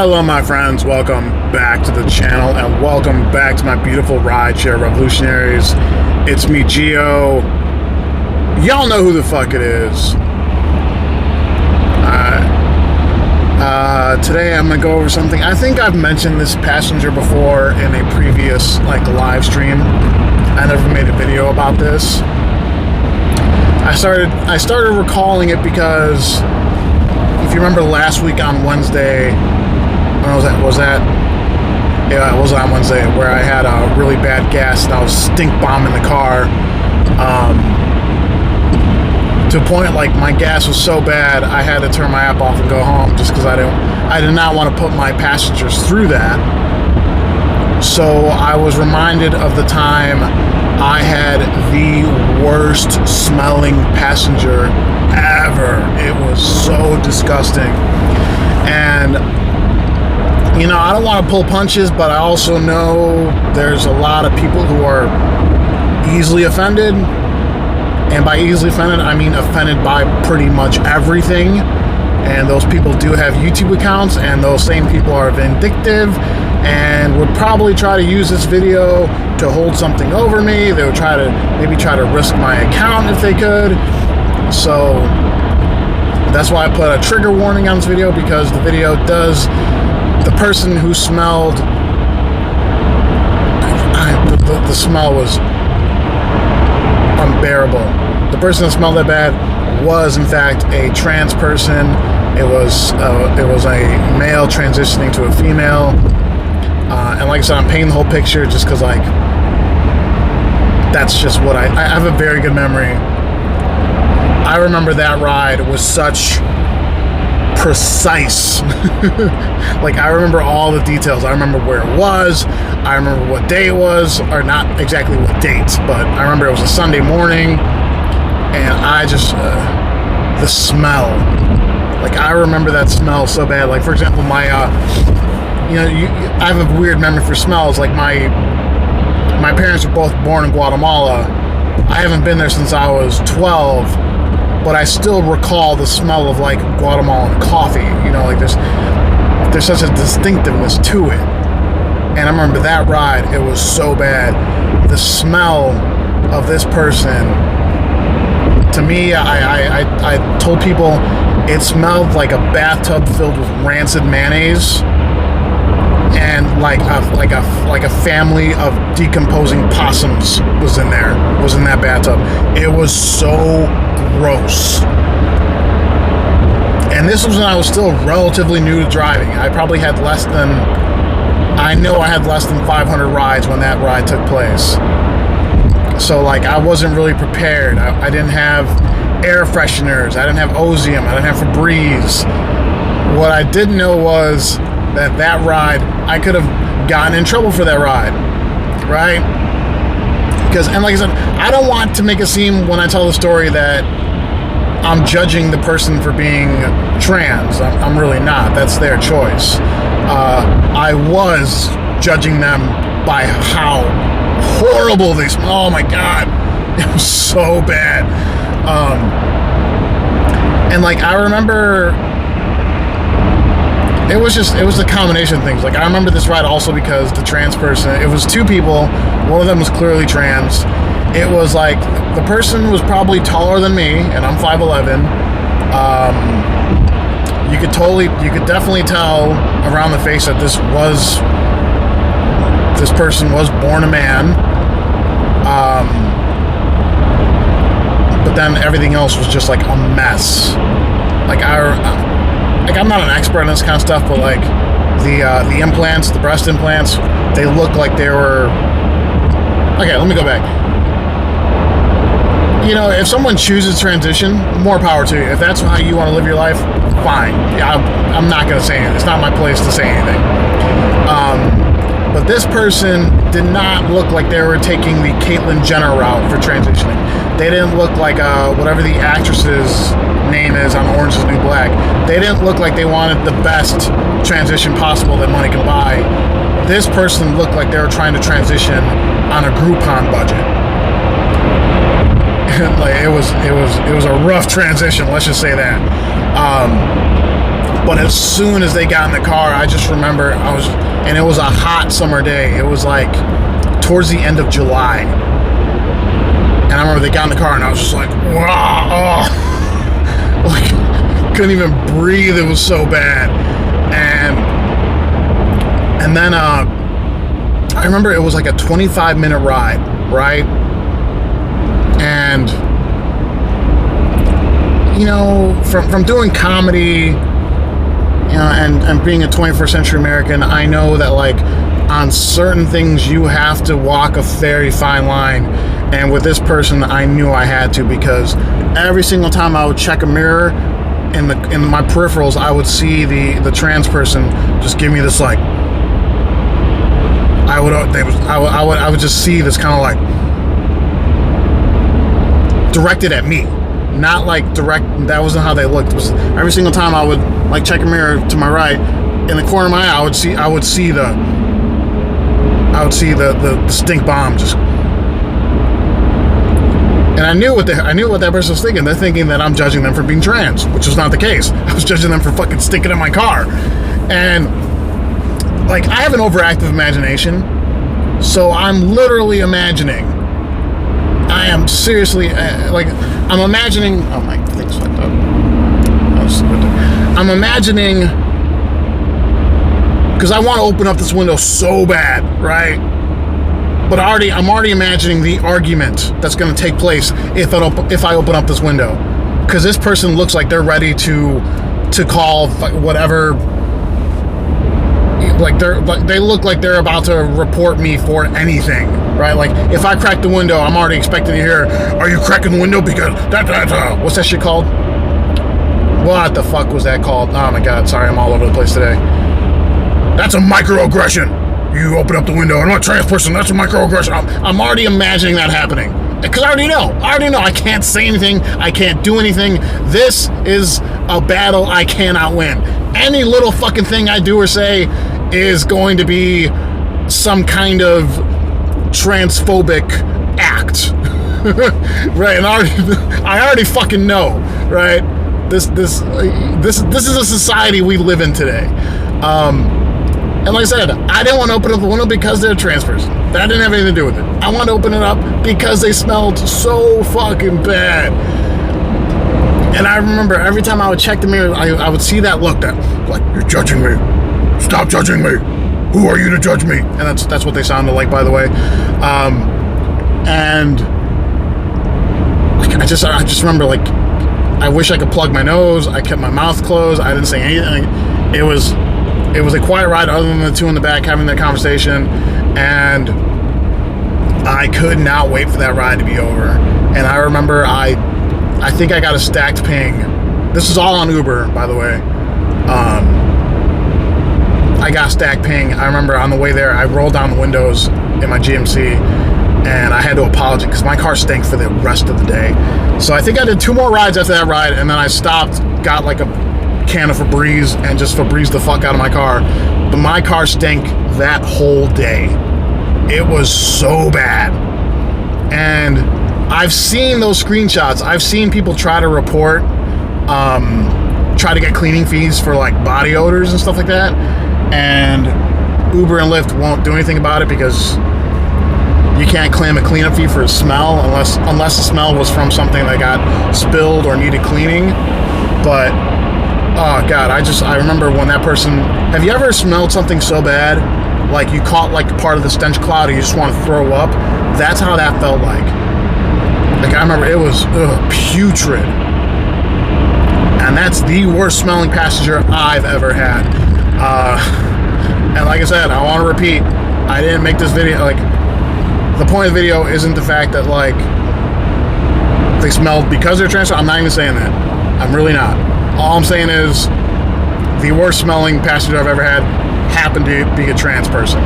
Hello my friends, welcome back to the channel and welcome back to my beautiful rideshare revolutionaries. It's me, Gio. Y'all know who the fuck it is. Today I'm gonna go over something. I think I've mentioned this passenger before in a previous live stream. I never made a video about this. I started recalling it because if you remember last week on Wednesday, when was that? Yeah, it was on Wednesday, where I had a really bad gas and I was stink bombing the car. To a point, my gas was so bad I had to turn my app off and go home just because I did not want to put my passengers through that. So I was reminded of the time I had the worst smelling passenger ever. It was so disgusting. And I don't want to pull punches, but I also know there's a lot of people who are easily offended. And by easily offended, I mean offended by pretty much everything. And those people do have YouTube accounts, and those same people are vindictive and would probably try to use this video to hold something over me. They would maybe try to risk my account if they could. So that's why I put a trigger warning on this video, because the video does, the person who smelled, the smell was unbearable. The person that smelled that bad was in fact a trans person. It was a male transitioning to a female. And like I said, I'm painting the whole picture just because that's just what I have a very good memory. I remember that ride was such precise. I remember all the details. I remember where it was. I remember what day it was, or not exactly what date, but I remember it was a Sunday morning, and I just the smell. I remember that smell so bad. For example, my I have a weird memory for smells. My parents were both born in Guatemala. I haven't been there since I was 12, but I still recall the smell of Guatemalan coffee. There's such a distinctiveness to it. And I remember that ride, it was so bad. The smell of this person, to me, I told people it smelled like a bathtub filled with rancid mayonnaise, and like a family of decomposing possums was in that bathtub. It was so gross. And this was when I was still relatively new to driving. I had less than 500 rides when that ride took place. So I wasn't really prepared. I didn't have air fresheners. I didn't have Ozium. I didn't have Febreze. What I didn't know was that ride, I could have gotten in trouble for that ride, right? And like I said, I don't want to make it seem when I tell the story that I'm judging the person for being trans. I'm really not. That's their choice. I was judging them by how horrible they smell. Oh my God, it was so bad. And I remember, it was a combination of things. I remember this ride also because the trans person, it was two people. One of them was clearly trans. It was the person was probably taller than me, and I'm 5'11". You could definitely tell around the face that this person was born a man. But then everything else was just a mess. I'm not an expert on this kind of stuff, but the implants, the breast implants, they look like they were. Okay, let me go back. If someone chooses transition, more power to you. If that's how you want to live your life, fine. Yeah, I'm not going to say it. It's not my place to say anything. But this person did not look like they were taking the Caitlyn Jenner route for transitioning. They didn't look like whatever the actress's name is on Orange is the New Black. They didn't look like they wanted the best transition possible that money can buy. This person looked like they were trying to transition on a Groupon budget. It was a rough transition, let's just say that. But as soon as they got in the car, I just remember and it was a hot summer day. It was like towards the end of July. And I remember they got in the car and I was just like, wow, oh. Like, couldn't even breathe. It was so bad. And then I remember it was like a 25-minute ride, right? And, you know, from doing comedy, you know, and being a 21st century American, I know that, like, on certain things you have to walk a very fine line. And with this person, I knew I had to, because every single time I would check a mirror in my peripherals, I would see the trans person just give me this, like, I would just see this kind of like directed at me, not like direct. That wasn't how they looked. It was every single time I would like check a mirror to my right, in the corner of my eye, I would see the stink bomb just. And I knew what that person was thinking. They're thinking that I'm judging them for being trans, which was not the case. I was judging them for fucking stinking in my car. And like, I have an overactive imagination, so I'm literally imagining. I am seriously I'm imagining. Oh, my thing's fucked up. I'm imagining, because I want to open up this window so bad, right? But I'm already imagining the argument that's going to take place if I open up this window, because this person looks like they're ready to call whatever. Like they look like they're about to report me for anything, right? Like, if I crack the window, I'm already expecting to hear, "Are you cracking the window because what's that shit called? What the fuck was that called? Oh my god, sorry, I'm all over the place today. That's a microaggression. You open up the window, I'm not a trans person, that's a microaggression." I'm already imagining that happening. Because I already know. I can't say anything. I can't do anything. This is a battle I cannot win. Any little fucking thing I do or say is going to be some kind of transphobic act. Right? And I already fucking know, right? This is a society we live in today. And like I said, I didn't want to open up the window because they're a trans person. That didn't have anything to do with it. I wanted to open it up because they smelled so fucking bad. And I remember every time I would check the mirror, I would see that look, that like, "You're judging me. Stop judging me. Who are you to judge me?" And that's what they sounded like, by the way. And like, I just remember, like, I wish I could plug my nose. I kept my mouth closed. I didn't say anything. It was a quiet ride, other than the two in the back having that conversation, and I could not wait for that ride to be over. And I remember I think I got a stacked ping. This is all on Uber, by the way. I got a stacked ping. I remember on the way there, I rolled down the windows in my GMC, and I had to apologize because my car stank for the rest of the day. So I think I did 2 more rides after that ride, and then I stopped, got like a can of Febreze, and just Febreze the fuck out of my car. But my car stank that whole day. It was so bad. And I've seen those screenshots. I've seen people try to report, try to get cleaning fees for like body odors and stuff like that. And Uber and Lyft won't do anything about it, because you can't claim a cleanup fee for a smell unless the smell was from something that got spilled or needed cleaning. But oh god, I remember when that person. Have you ever smelled something so bad, like you caught like part of the stench cloud and you just want to throw up? That's how that felt like. Like, I remember it was putrid, and that's the worst smelling passenger I've ever had. And like I said, I want to repeat, I didn't make this video, like, the point of the video isn't the fact that like they smelled because they're trans. I'm not even saying that. I'm really not. All I'm saying is the worst smelling passenger I've ever had happened to be a trans person.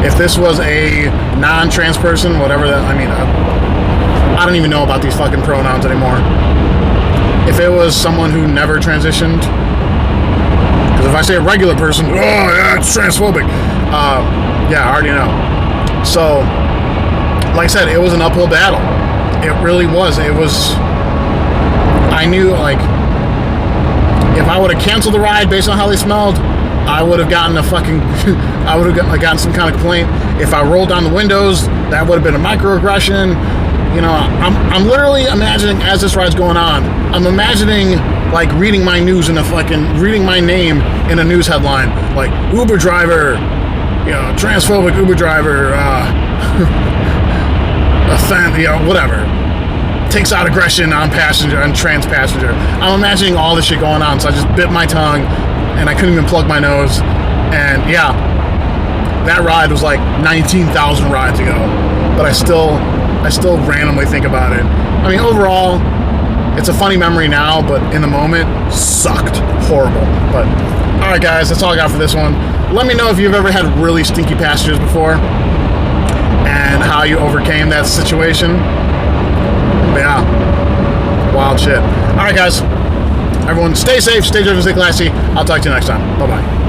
If this was a non-trans person, whatever that, I mean, I don't even know about these fucking pronouns anymore. If it was someone who never transitioned, because if I say a regular person, oh yeah, it's transphobic. Yeah, I already know. So, like I said, it was an uphill battle. It really was. It was. I knew, like, If I would have canceled the ride based on how they smelled, I would have gotten a fucking, I would have gotten some kind of complaint. If I rolled down the windows, that would have been a microaggression. You know, I'm literally imagining, as this ride's going on, I'm imagining like reading my news in reading my name in a news headline, like Uber driver, you know, transphobic Uber driver, you know, whatever, takes out aggression on trans passenger. I'm imagining all this shit going on, so I just bit my tongue, and I couldn't even plug my nose. And yeah, that ride was like 19,000 rides ago, but I still randomly think about it. I mean, overall, it's a funny memory now, but in the moment, sucked. Horrible. But, alright guys, that's all I got for this one. Let me know if you've ever had really stinky passengers before, and how you overcame that situation. But yeah, wild shit. Alright guys, everyone stay safe, stay driven, stay classy. I'll talk to you next time. Bye-bye.